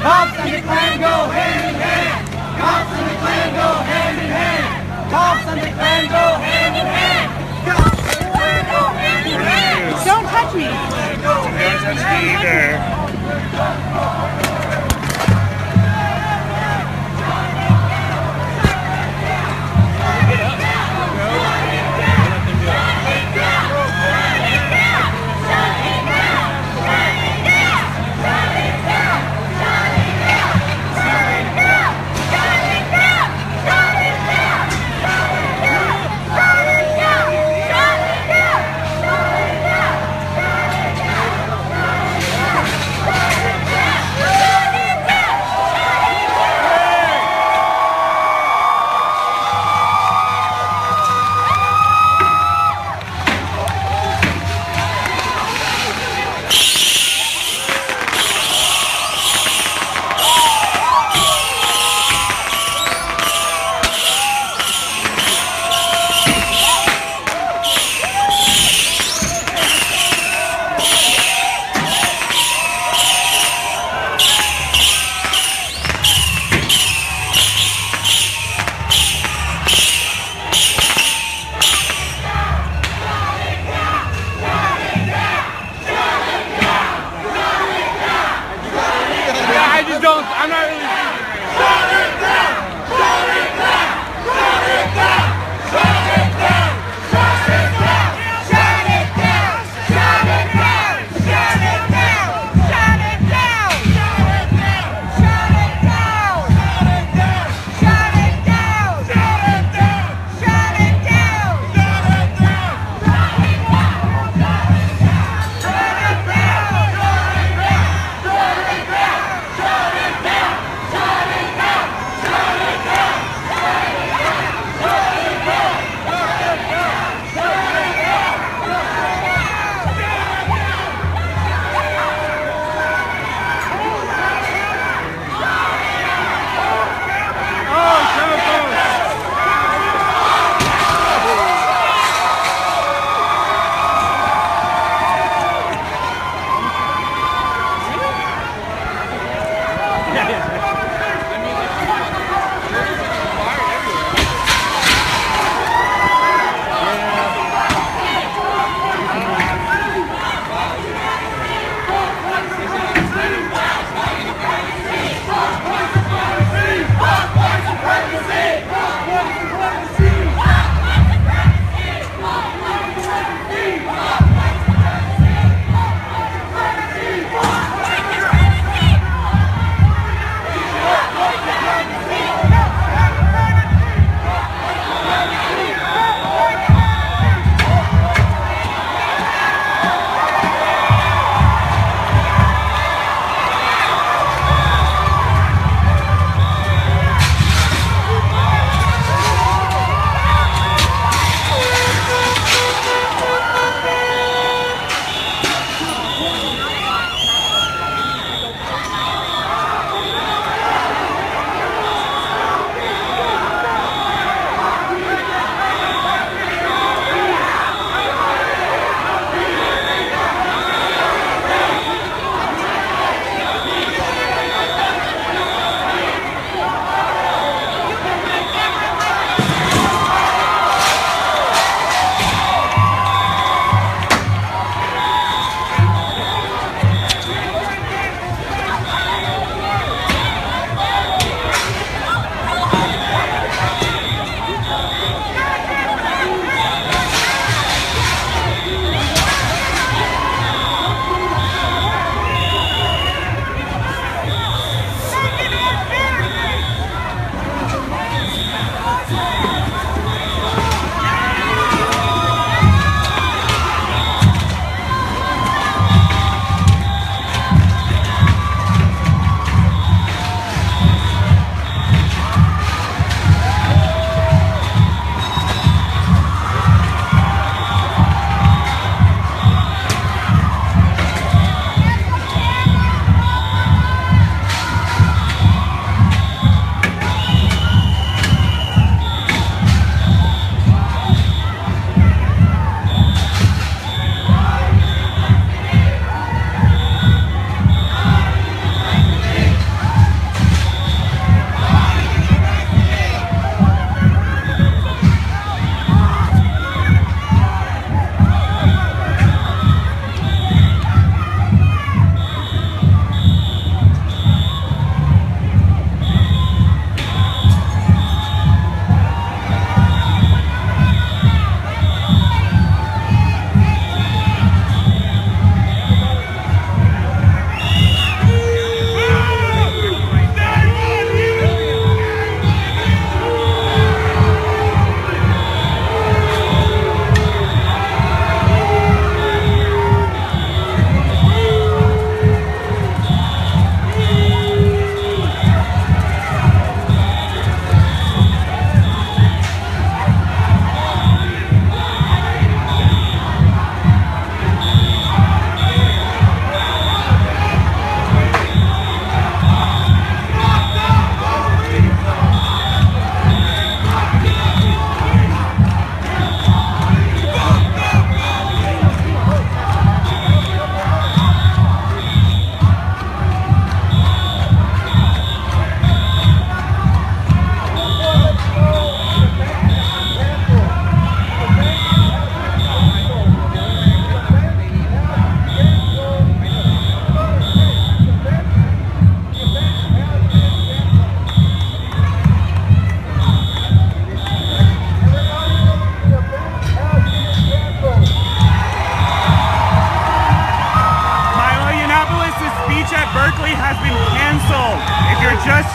Cops and the Klan go hand in hand. Cops and the Klan go hand in hand. Cops and the Klan go hand in hand. Cops and the Klan go hand in hand. Don't touch me. Don't touch me either.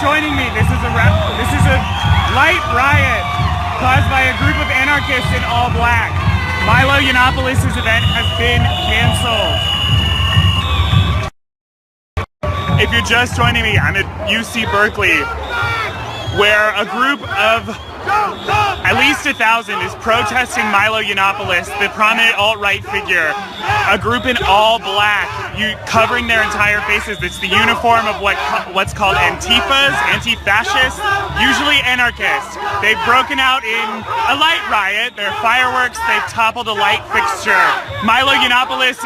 joining me, this is a light riot caused by a group of anarchists in all black. Milo Yiannopoulos' event has been canceled. If you're just joining me, I'm at UC Berkeley, where a group of at least 1,000 is protesting Milo Yiannopoulos, the prominent alt-right figure, a group in all black, covering their entire faces. It's the uniform of what's called Antifas, anti-fascists, usually anarchists. They've broken out in a light riot. There are fireworks. They've toppled a light fixture. Milo Yiannopoulos'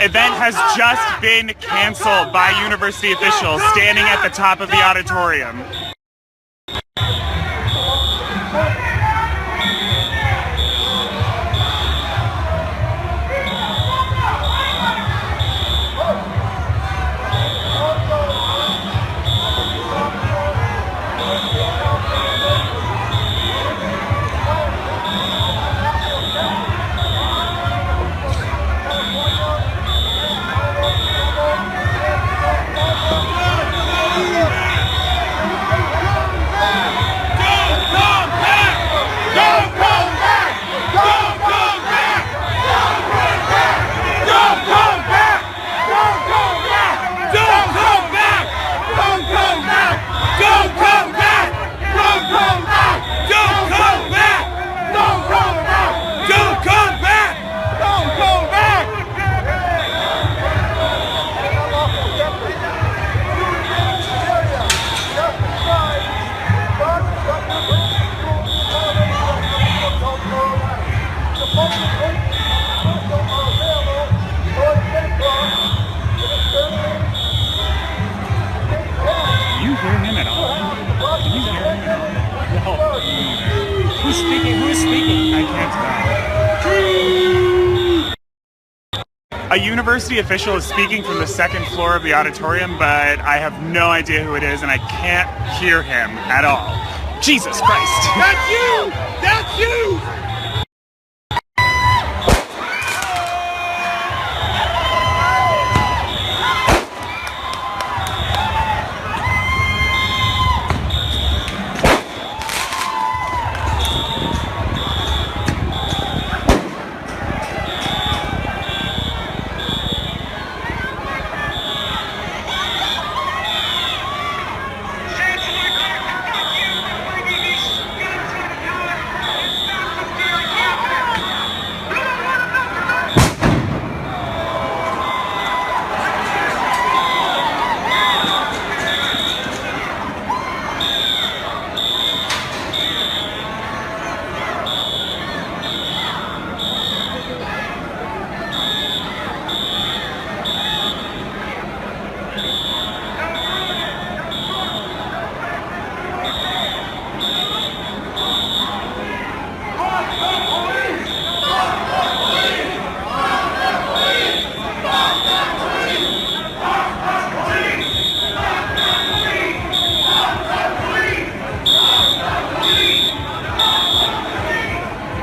event has just been canceled by university officials standing at the top of the auditorium. A university official is speaking from the second floor of the auditorium, but I have no idea who it is, and I can't hear him at all. Jesus Christ! That's you! That's you!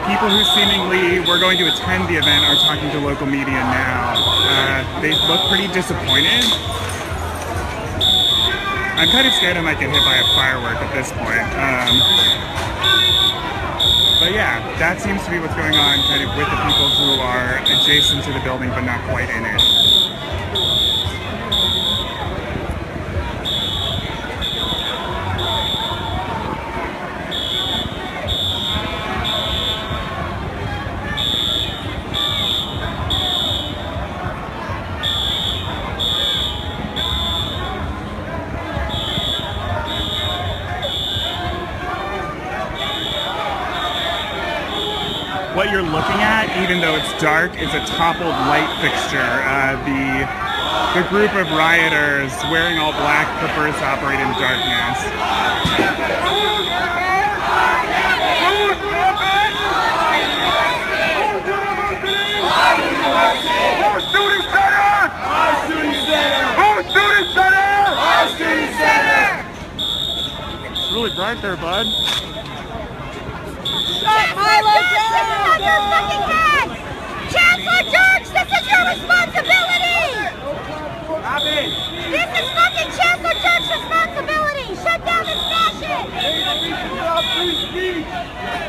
People who seemingly were going to attend the event are talking to local media now. They look pretty disappointed. I'm kind of scared I might get hit by a firework at this point. But yeah, that seems to be what's going on kind of with the people who are adjacent to the building but not quite in it. What you're looking at, even though it's dark, is a toppled light fixture. The group of rioters wearing all black prefers to operate in darkness. Our student center! Our student center! Our student center! Our student center! It's really bright there, bud. Milo, this is on your fucking head! Chancellor George, this is your responsibility! This is fucking Chancellor George's responsibility! Shut down this fascist! Free speech!